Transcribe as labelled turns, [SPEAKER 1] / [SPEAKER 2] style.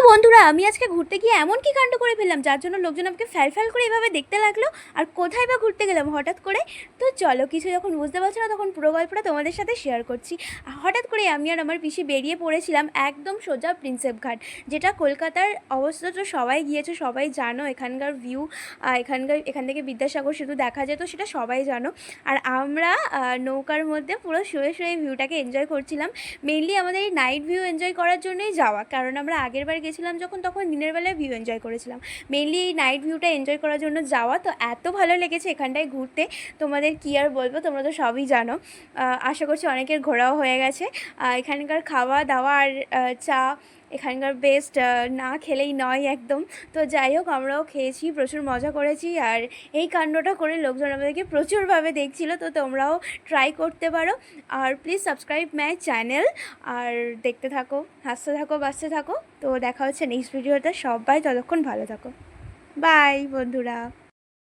[SPEAKER 1] বন্ধুরা, আমি আজকে ঘুরতে গিয়ে এমন কি কাণ্ড করে ফেললাম যার জন্য লোকজন আমাকে ফ্যাল করে এভাবে দেখতে লাগলো। আর কোথায় বা ঘুরতে গেলাম হঠাৎ করে। তো চলো, কিছু যখন বুঝতে পারছো না তখন পুরো গল্পটা তোমাদের সাথে শেয়ার করছি। হঠাৎ করে আমি আর আমার পিসি বেরিয়ে পড়েছিলাম একদম সোজা প্রিন্সেপ ঘাট, যেটা কলকাতার অবস্থা তো সবাই গিয়েছো, সবাই জানো। এখানকার ভিউ, এখান থেকে বিদ্যাসাগর সেতু দেখা যেত, সেটা সবাই জানো। আর আমরা নৌকার মধ্যে পুরো শুয়ে শুয়ে ভিউটাকে এনজয় করছিলাম। মেইনলি আমাদের এই নাইট ভিউ এনজয় করার জন্যই যাওয়া, কারণ আমরা আগের বার গেছিলাম যখন, তখন দিনের বেলায় ভিউ এনজয় করেছিলাম। মেইনলি এই নাইট ভিউটা এনজয় করার জন্য যাওয়া। তো এত ভালো লেগেছে এখানটায় ঘুরতে, তোমাদের কী আর বলবো, তোমরা তো সবই জানো। আশা করছি অনেকের ঘোরাও হয়ে গেছে। এখানকার খাওয়া দাওয়া আর চা এখানকার বেস্ট, না খেলেই নয় একদম। তো যাই হোক, আমরাও খেয়েছি, প্রচুর মজা করেছি। আর এই কাণ্ডটা করে লোকজন আমাদেরকে প্রচুরভাবে দেখছিল। তো তোমরাও ট্রাই করতে পারো। আর প্লিজ সাবস্ক্রাইব মাই চ্যানেল। আর দেখতে থাকো, হাসতে থাকো, বাঁচতে থাকো। তো দেখা হচ্ছে নেক্সট ভিডিওতে। সবাই ততক্ষণ ভালো থাকো। বাই বন্ধুরা।